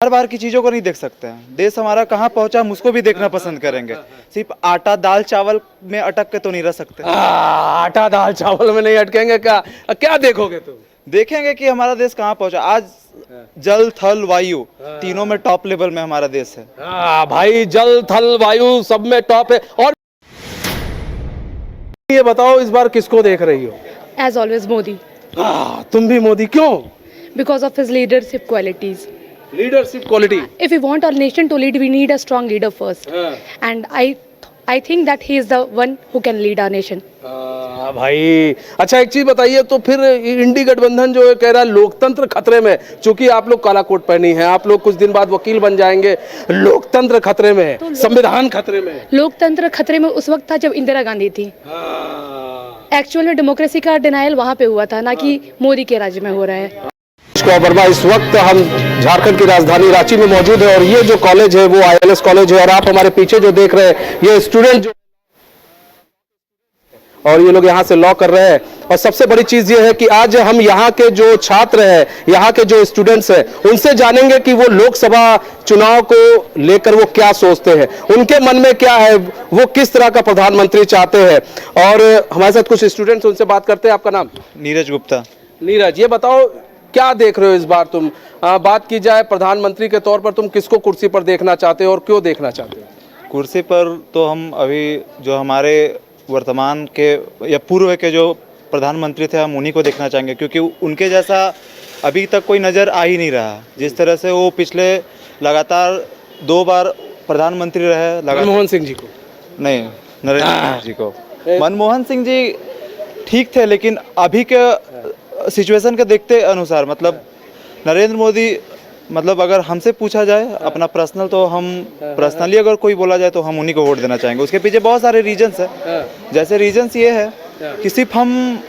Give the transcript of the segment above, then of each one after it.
हर बार की चीज़ों को नहीं देख सकते हैं। देश हमारा कहाँ पहुंचा हम उसको भी देखना पसंद करेंगे। सिर्फ आटा दाल चावल में अटक के तो नहीं रह सकते। आटा दाल चावल में नहीं अटकेंगे। क्या क्या देखोगे तुम? देखेंगे कि हमारा देश कहाँ पहुंचा। आज जल थल वायु तीनों में टॉप लेवल में हमारा देश है। भाई जल थल वायु सब में टॉप है। और ये बताओ इस बार किसको देख रही हो? As always, Modi, तुम भी मोदी, क्यों? because of his leadership qualities. Leadership quality. If we want our nation to lead, we need a strong leader first. And I think that he is the one who can lead our nation. भाई अच्छा एक चीज बताइए, तो फिर इंडी गठबंधन जो है कह रहा है लोकतंत्र खतरे में, चूंकि आप लोग काला कोट पहनी है, आप लोग कुछ दिन बाद वकील बन जाएंगे, लोकतंत्र खतरे में है, संविधान खतरे में है। लोकतंत्र खतरे में उस वक्त था जब इंदिरा गांधी थी। एक्चुअल में डेमोक्रेसी का डिनायल वहाँ पे हुआ था, ना कि मोदी के राज्य में हो रहा है। वर्मा, इस वक्त हम झारखंड की राजधानी रांची में मौजूद है और ये जो कॉलेज है वो ILS कॉलेज है और आप हमारे पीछे जो देख रहे हैं ये स्टूडेंट जो और ये लोग यहाँ से लॉ कर रहे हैं। और सबसे बड़ी चीज ये है कि आज हम यहाँ के जो छात्र हैं, यहाँ के जो स्टूडेंट्स हैं, उनसे जानेंगे कि वो लोकसभा चुनाव को लेकर वो क्या सोचते हैं, उनके मन में क्या है, वो किस तरह का प्रधानमंत्री चाहते हैं। और हमारे साथ कुछ स्टूडेंट्स, उनसे बात करते हैं। आपका नाम? नीरज गुप्ता। नीरज, ये बताओ क्या देख रहे हो इस बार तुम? बात की जाए प्रधानमंत्री के तौर पर, तुम किसको कुर्सी पर देखना चाहते हो और क्यों देखना चाहते हो? कुर्सी पर तो हम अभी जो हमारे वर्तमान के या पूर्व के जो प्रधानमंत्री थे हम उन्हीं को देखना चाहेंगे, क्योंकि उनके जैसा अभी तक कोई नज़र आ ही नहीं रहा। जिस तरह से वो पिछले लगातार 2 बार प्रधानमंत्री रहे। मनमोहन सिंह जी को नहीं, नरेंद्र मोदी जी को। मनमोहन सिंह जी ठीक थे, लेकिन अभी के सिचुएशन के देखते अनुसार मतलब नरेंद्र मोदी, मतलब अगर हमसे पूछा जाए अपना पर्सनल, तो हम पर्सनली अगर कोई बोला जाए तो हम उन्हीं को वोट देना चाहेंगे। उसके पीछे बहुत सारे रीजंस है। जैसे रीजंस ये है कि सिर्फ हम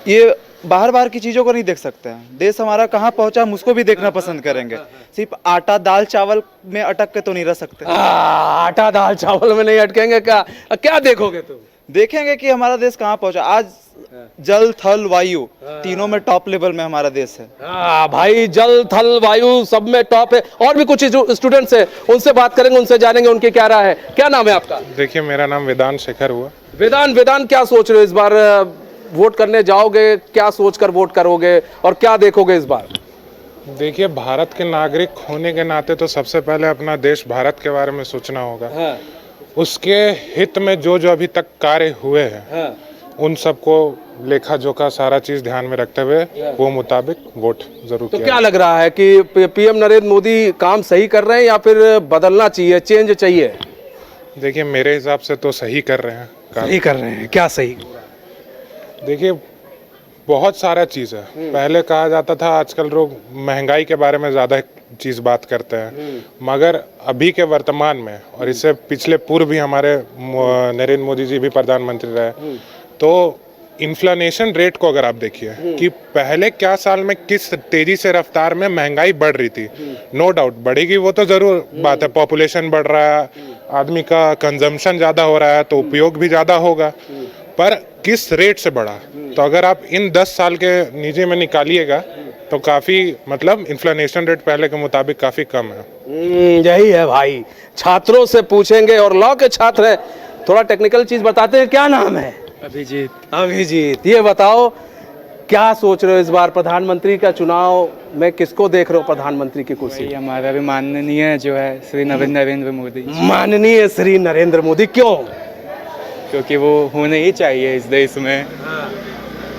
ये बाहर की चीज़ों को नहीं देख सकते हैं। देश हमारा कहाँ पहुंचा हम उसको भी देखना पसंद करेंगे। सिर्फ आटा दाल चावल में अटक के तो नहीं रह सकते। आटा दाल चावल में नहीं अटकेंगे। क्या क्या देखोगे तुम? देखेंगे कि हमारा देश कहाँ पहुंचा। आज जल थल वायु तीनों में टॉप लेवल में हमारा देश है। भाई जल थल वायु सब में टॉप है। और भी कुछ स्टूडेंट्स हैं, उनसे बात करेंगे, उनसे जानेंगे उनकी क्या राय है। क्या नाम है आपका? देखिए, मेरा नाम वेदांत शेखर हुआ। वेदांत, क्या सोच रहे हो इस बार? वोट करने जाओगे, क्या सोचकर वोट करोगे और क्या देखोगे इस बार? देखिए, भारत के नागरिक होने के नाते तो सबसे पहले अपना देश भारत के बारे में सोचना होगा। उसके हित में जो जो अभी तक कार्य हुए हैं उन सबको लेखा जोखा सारा चीज ध्यान में रखते हुए वो मुताबिक वोट जरूर तो किया। क्या लग रहा है कि PM नरेंद्र मोदी काम सही कर रहे हैं या फिर बदलना चाहिए, चेंज चाहिए? देखिए, मेरे हिसाब से तो सही कर रहे हैं। सही कर रहे हैं। क्या सही? देखिए, बहुत सारा चीज है। पहले कहा जाता था, आजकल लोग महंगाई के बारे में ज्यादा चीज बात करते हैं, मगर अभी के वर्तमान में और इससे पिछले पूर्व भी हमारे नरेंद्र मोदी जी भी प्रधानमंत्री रहे, तो इन्फ्लेशन रेट को अगर आप देखिए कि पहले क्या साल में किस तेजी से रफ्तार में महंगाई बढ़ रही थी। नो डाउट बढ़ेगी, वो तो जरूर बात है। पॉपुलेशन बढ़ रहा है, आदमी का कंजम्पशन ज़्यादा हो रहा है, तो उपयोग भी ज़्यादा होगा, पर किस रेट से बढ़ा। तो अगर आप इन 10 साल के नीचे में निकालिएगा तो काफ़ी मतलब इन्फ्लेशन रेट पहले के मुताबिक काफ़ी कम है। यही है भाई। छात्रों से पूछेंगे और लॉ के छात्र हैं, थोड़ा टेक्निकल चीज बताते हैं। क्या नाम है? अभिजीत, ये बताओ क्या सोच रहे हो इस बार प्रधानमंत्री का चुनाव में? किसको देख रहे हो प्रधानमंत्री की कुर्सी? हमारा भी माननीय जो है श्री नरेंद्र मोदी। माननीय श्री नरेंद्र मोदी, क्यों? क्योंकि वो होने ही चाहिए इस देश में।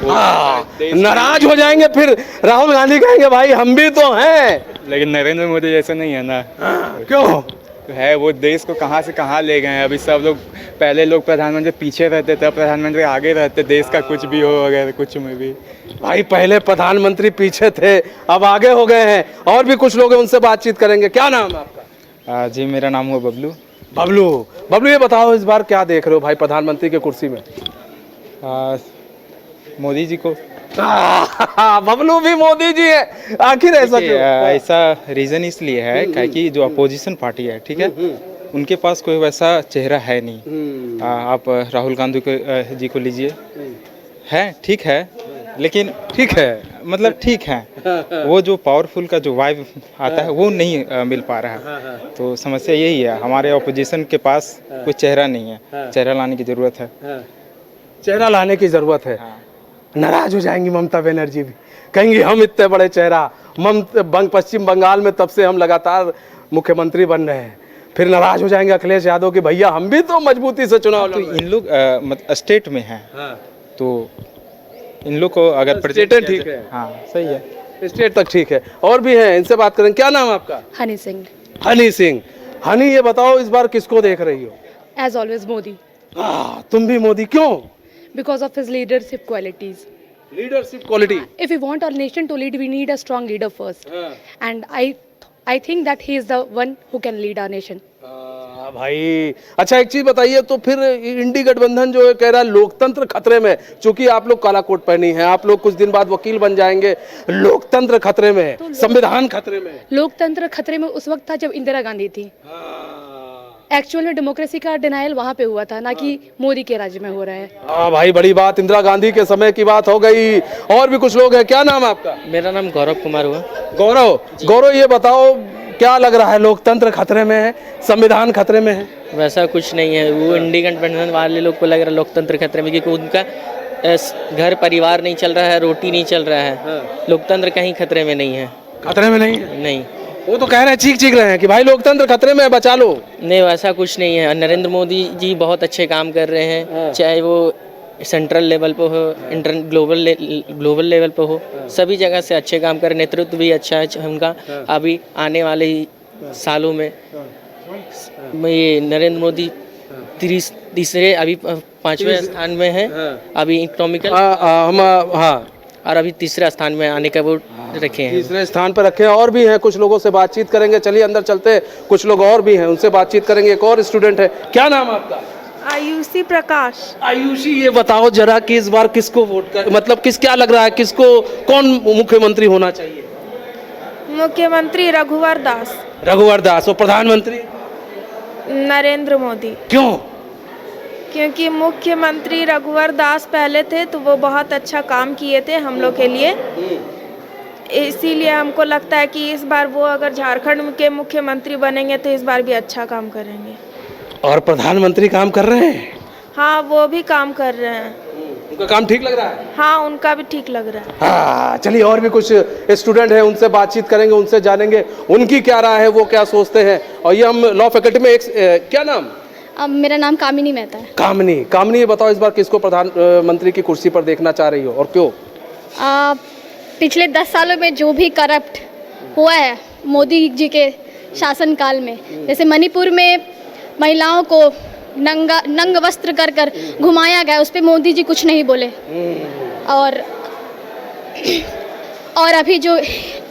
नाराज हो जाएंगे फिर राहुल गांधी कहेंगे भाई हम भी तो हैं, लेकिन नरेंद्र मोदी जैसा नहीं है ना। क्यों? है वो देश को कहाँ से कहाँ ले गए हैं। अभी सब लोग, पहले लोग प्रधानमंत्री पीछे रहते थे, प्रधानमंत्री आगे रहते, देश का कुछ भी हो वगैरह कुछ में भी। भाई पहले प्रधानमंत्री पीछे थे, अब आगे हो गए हैं। और भी कुछ लोग हैं, उनसे बातचीत करेंगे। क्या नाम है आपका? जी, मेरा नाम हुआ बबलू। बबलू, ये बताओ इस बार क्या देख रहे हो भाई प्रधानमंत्री की कुर्सी में? मोदी जी को। बबलू भी मोदी जी है, आखिर ऐसा क्यों? ऐसा रीजन इसलिए है कि जो अपोजिशन पार्टी है, ठीक है, उनके पास कोई वैसा चेहरा है नहीं। आप राहुल गांधी जी को लीजिए, है ठीक है, लेकिन ठीक है। मतलब ठीक है, वो जो पावरफुल का जो वाइब आता है वो नहीं मिल पा रहा है। तो समस्या यही है, हमारे ऑपोजिशन के पास कोई चेहरा नहीं है, चेहरा लाने की ज़रूरत है। चेहरा लाने की जरूरत है। नाराज हो जाएंगी ममता बनर्जी भी, कहेंगी हम इतने बड़े चेहरा, पश्चिम बंगाल में तब से हम लगातार मुख्यमंत्री बन रहे हैं, फिर नाराज हो जाएंगे अखिलेश यादव कि भैया हम भी तो मजबूती से चुनाव तो लड़ रहे इन लोग स्टेट में हैं, तो इन लोग को अगर स्टेट present ठीक किया है। जाए- हाँ सही है। हैं। स्टेट तक ठीक है। और भी हैं, इनसे बात करें। क्या नाम है आपका? हनी सिंह। हनी सिंह। हनी, ये बताओ इस बार किसको देख रही हो? एज ऑलवेज मोदी, तुम भी मोदी, क्यों? Because of his leadership qualities. Leadership quality. If we want our nation to lead, we need a strong leader first. And I think that he is the one who can lead our nation. भाई अच्छा, एक चीज बताइए, तो फिर इंडी गठबंधन जो है कह रहा है लोकतंत्र खतरे में, चूंकि आप लोग काला कोट पहनी है, आप लोग कुछ दिन बाद वकील बन जाएंगे, लोकतंत्र खतरे में, संविधान खतरे में। लोकतंत्र खतरे में उस वक्त था जब इंदिरा गांधी थी। एक्चुअल में डेमोक्रेसी का डिनायल वहाँ पे हुआ था, ना कि मोदी के राज्य में हो रहा है। हाँ भाई, बड़ी बात, इंदिरा गांधी के समय की बात हो गई। और भी कुछ लोग हैं। क्या नाम है आपका? मेरा नाम गौरव कुमार हुआ। गौरव। गौरव, ये बताओ क्या लग रहा है, लोकतंत्र खतरे में है, संविधान खतरे में है? वैसा कुछ नहीं है, वो इंडी गठबंधन वाले लोग को लग रहा है लोकतंत्र खतरे में, क्योंकि उनका घर परिवार नहीं चल रहा है, रोटी नहीं चल रहा है। लोकतंत्र कहीं खतरे में नहीं है। खतरे में नहीं है? नहीं, वो तो कह रहे हैं, चीख रहे हैं कि भाई लोकतंत्र खतरे में है, बचा लो। नहीं वैसा कुछ नहीं है। नरेंद्र मोदी जी बहुत अच्छे काम कर रहे हैं, चाहे वो सेंट्रल लेवल पे हो, ग्लोबल लेवल पे हो, सभी जगह से अच्छे काम कर रहे। नेतृत्व भी अच्छा है उनका। अभी आने वाले ही सालों में ये नरेंद्र मोदी तीसरे अभी 5वें स्थान में है अभी इकोनॉमिकल, और अभी तीसरे स्थान में आने का वो रखे हैं, तीसरे स्थान पर रखे हैं। और भी हैं, कुछ लोगों से बातचीत करेंगे। चलिए अंदर चलते हैं, कुछ लोग और भी हैं, उनसे बातचीत करेंगे। एक और स्टूडेंट है। क्या नाम है आपका? आयुषी प्रकाश। आयुषी, ये बताओ जरा कि इस बार किसको वोट कर, मतलब क्या लग रहा है, किसको, कौन मुख्यमंत्री होना चाहिए? मुख्यमंत्री रघुवर दास। रघुवर दास। और प्रधानमंत्री? नरेंद्र मोदी। क्यों? क्योंकि मुख्यमंत्री रघुवर दास पहले थे तो वो बहुत अच्छा काम किए थे हम लोग के लिए, इसीलिए हमको लगता है कि इस बार वो अगर झारखंड के मुख्यमंत्री बनेंगे तो इस बार भी अच्छा काम करेंगे। और प्रधानमंत्री काम कर रहे हैं? हाँ, वो भी काम कर रहे हैं। उनका काम ठीक लग रहा है? हाँ, उनका भी ठीक लग रहा है। हाँ, चलिए और भी कुछ स्टूडेंट हैं, उनसे बातचीत करेंगे, उनसे जानेंगे उनकी क्या राय है, वो क्या सोचते हैं। और ये हम लॉ फैकल्टी में क्या नाम? मेरा नाम कामिनी मेहता है। कामिनी, ये बताओ इस बार किसको प्रधानमंत्री की कुर्सी पर देखना चाह रही हो और क्यों? पिछले 10 सालों में जो भी करप्ट हुआ है मोदी जी के शासनकाल में, जैसे मणिपुर में महिलाओं को नंग वस्त्र कर घुमाया गया, उस पर मोदी जी कुछ नहीं बोले। और अभी जो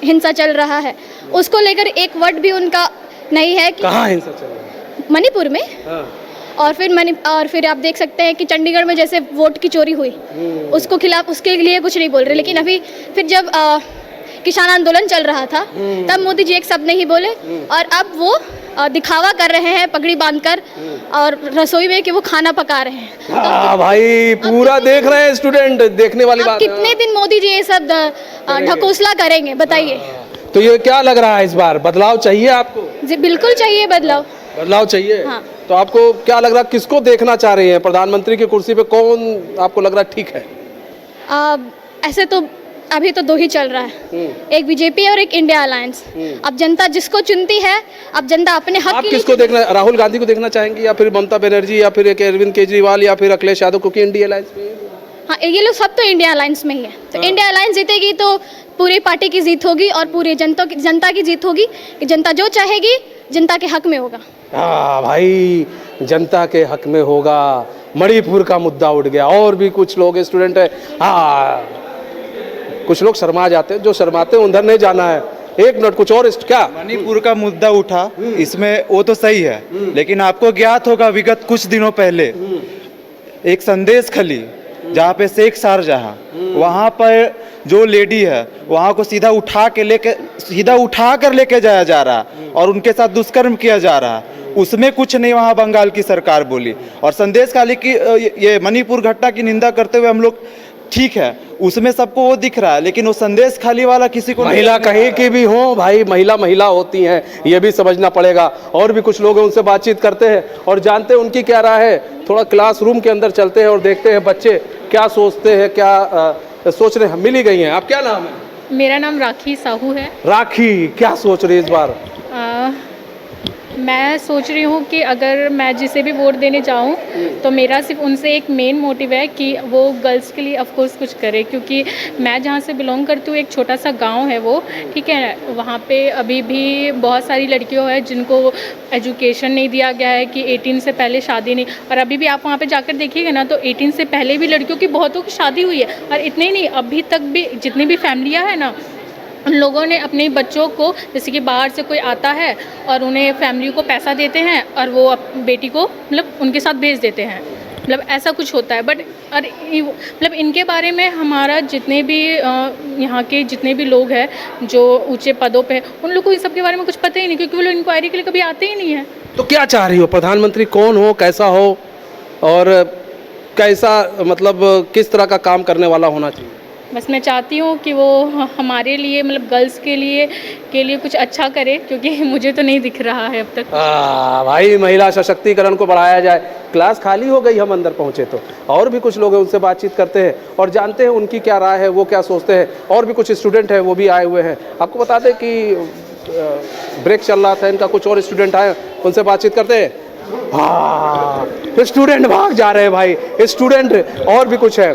हिंसा चल रहा है उसको लेकर एक वर्ड भी उनका नहीं है कि कहाँ हिंसा चल रहा है? मणिपुर में। और फिर आप देख सकते हैं कि चंडीगढ़ में जैसे वोट की चोरी हुई, उसके लिए कुछ नहीं बोल रहे। लेकिन अभी फिर जब किसान आंदोलन चल रहा था तब मोदी जी एक शब्द नहीं बोले, और अब वो दिखावा कर रहे हैं पगड़ी बांधकर और रसोई में कि वो खाना पका रहे हैं। भाई पूरा देख रहे हैं स्टूडेंट, देखने वाली बात है। कितने दिन मोदी जी ये सब ढकोसला करेंगे बताइए? तो ये क्या लग रहा है, इस बार बदलाव चाहिए आपको? जी बिल्कुल चाहिए बदलाव चाहिए। हाँ। तो आपको क्या लग रहा है, किसको देखना चाह रही हैं प्रधानमंत्री की कुर्सी पे, कौन आपको लग रहा है ठीक है? ऐसे तो अभी तो 2 ही चल रहा है, एक बीजेपी और एक इंडिया अलायंस। अब जनता जिसको चुनती है, अब जनता अपने हक आप के लिए किसको देखना, राहुल गांधी को देखना चाहेंगी या फिर ममता बनर्जी या फिर अरविंद केजरीवाल या फिर अखिलेश यादव, क्योंकि इंडिया अलायंस में? हाँ, ये लोग सब तो इंडिया अलायंस में ही है। तो इंडिया अलायंस जीतेगी तो पूरी पार्टी की जीत होगी और पूरी जनता की जीत होगी कि जनता जो चाहेगी जनता के हक में होगा। हाँ भाई, जनता के हक में होगा। मणिपुर का मुद्दा उठ गया। और भी कुछ लोग स्टूडेंट है। हाँ, कुछ लोग शर्मा जाते हैं, जो शर्माते हैं उधर नहीं जाना है। एक मिनट, कुछ और क्या? मणिपुर का मुद्दा उठा, इसमें वो तो सही है, लेकिन आपको ज्ञात होगा विगत कुछ दिनों पहले एक संदेश खली जहाँ पे शेख शारजहां, वहाँ पर जो लेडी है वहाँ को सीधा उठा कर लेके जाया जा रहा और उनके साथ दुष्कर्म किया जा रहा। उसमें कुछ नहीं वहाँ बंगाल की सरकार बोली। और संदेश खाली की ये मणिपुर घटना की निंदा करते हुए हम लोग ठीक है, उसमें सबको वो दिख रहा है, लेकिन वो संदेश खाली वाला किसी को नहीं। महिला कहीं की भी हो भाई, महिला महिला होती हैं, ये भी समझना पड़ेगा। और भी कुछ लोग हैं, उनसे बातचीत करते हैं और जानते हैं उनकी क्या राय है। थोड़ा क्लासरूम के अंदर चलते हैं और देखते हैं बच्चे क्या सोचते हैं, क्या सोच रहे हैं। मिल ही गई हैं। आप क्या नाम है? मेरा नाम राखी साहू है। राखी, क्या सोच रही है इस बार? मैं सोच रही हूँ कि अगर मैं जिसे भी वोट देने जाऊँ तो मेरा सिर्फ उनसे एक मेन मोटिव है कि वो गर्ल्स के लिए ऑफ कोर्स कुछ करे, क्योंकि मैं जहाँ से बिलोंग करती हूँ एक छोटा सा गांव है वो, ठीक है। वहाँ पे अभी भी बहुत सारी लड़कियों हैं जिनको एजुकेशन नहीं दिया गया है कि 18 से पहले शादी नहीं। और अभी भी आप वहाँ पे जाकर देखिएगा ना तो 18 से पहले भी लड़कियों की बहुतों की शादी हुई है। और इतने ही नहीं, अभी तक भी जितनी भी फैमिलियाँ हैं ना, उन लोगों ने अपने बच्चों को, जैसे कि बाहर से कोई आता है और उन्हें फैमिली को पैसा देते हैं और वो बेटी को मतलब उनके साथ भेज देते हैं, मतलब ऐसा कुछ होता है। बट और मतलब इनके बारे में हमारा जितने भी यहाँ के जितने भी लोग हैं जो ऊंचे पदों पे, उन लोगों को इन सब के बारे में कुछ पता ही नहीं, क्योंकि वो लोग इंक्वायरी के लिए कभी आते ही नहीं है। तो क्या चाह रही हो? प्रधानमंत्री कौन हो, कैसा हो और कैसा, मतलब किस तरह का काम करने वाला होना चाहिए? बस मैं चाहती हूँ कि वो हमारे लिए मतलब गर्ल्स के लिए कुछ अच्छा करे, क्योंकि मुझे तो नहीं दिख रहा है अब तक। भाई महिला सशक्तिकरण को बढ़ाया जाए। क्लास खाली हो गई, हम अंदर पहुँचे तो और भी कुछ लोग हैं, उनसे बातचीत करते हैं और जानते हैं उनकी क्या राय है, वो क्या सोचते हैं। और भी कुछ स्टूडेंट हैं, वो भी आए हुए हैं। आपको बता दें कि ब्रेक चल रहा था इनका, कुछ और स्टूडेंट आए, उनसे बातचीत करते हैं। हाँ, स्टूडेंट भाग जा रहे हैं भाई, स्टूडेंट। और भी कुछ है।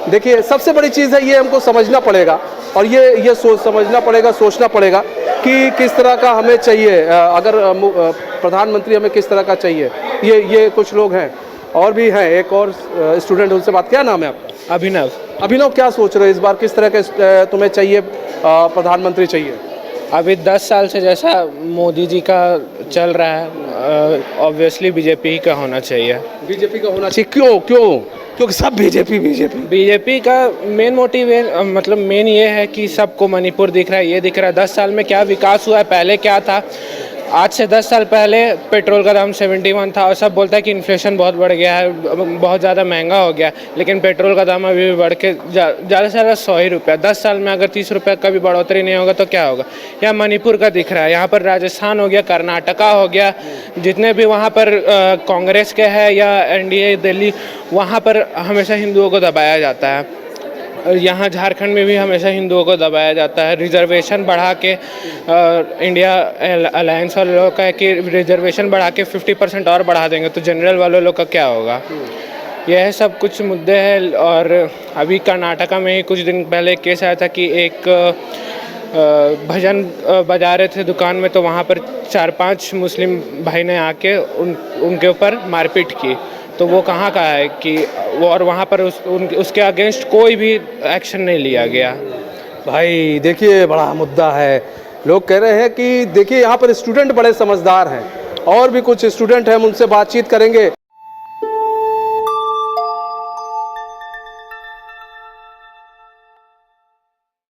देखिए, सबसे बड़ी चीज़ है ये हमको समझना पड़ेगा और ये समझना पड़ेगा, सोचना पड़ेगा कि किस तरह का हमें चाहिए, अगर प्रधानमंत्री हमें किस तरह का चाहिए। ये कुछ लोग हैं और भी हैं, एक और स्टूडेंट, उनसे बात। क्या नाम है आपका? अभिनव। अभिनव, क्या सोच रहे हो इस बार, किस तरह के तुम्हें चाहिए प्रधानमंत्री चाहिए? अभी 10 साल से जैसा मोदी जी का चल रहा है, ऑब्वियसली बीजेपी का होना चाहिए। बीजेपी का होना चाहिए। क्यों? क्योंकि सब बीजेपी का मेन मोटिव है, मतलब मेन ये है कि सबको मणिपुर दिख रहा है, ये दिख रहा है 10 साल में क्या विकास हुआ है। पहले क्या था, आज से 10 साल पहले पेट्रोल का दाम 71 था और सब बोलता है कि इन्फ्लेशन बहुत बढ़ गया है, बहुत ज़्यादा महंगा हो गया, लेकिन पेट्रोल का दाम अभी भी बढ़ के ज़्यादा से ज़्यादा 100 ही रुपया। 10 साल में अगर 30 रुपये का भी बढ़ोतरी नहीं होगा तो क्या होगा। यहाँ मणिपुर का दिख रहा है, यहाँ पर राजस्थान हो गया, कर्नाटका हो गया, जितने भी वहाँ पर कांग्रेस के हैं या NDA दिल्ली, वहाँ पर हमेशा हिंदुओं को दबाया जाता है। यहाँ झारखंड में भी हमेशा हिंदुओं को दबाया जाता है। रिजर्वेशन बढ़ा के इंडिया अलायंस वाले लोग का है कि रिजर्वेशन बढ़ा के 50% और बढ़ा देंगे तो जनरल वाले लोग का क्या होगा। यह सब कुछ मुद्दे हैं। और अभी कर्नाटका में ही कुछ दिन पहले केस आया था कि एक भजन बजा रहे थे दुकान में, तो वहाँ पर 4-5 मुस्लिम भाई ने आके उनके ऊपर मारपीट की। तो वो कहाँ का है कि वो, और वहाँ पर उसके अगेंस्ट कोई भी एक्शन नहीं लिया गया। भाई देखिए, बड़ा मुद्दा है। लोग कह रहे हैं कि देखिए यहाँ पर स्टूडेंट बड़े समझदार हैं और भी कुछ स्टूडेंट हैं, हम उनसे बातचीत करेंगे।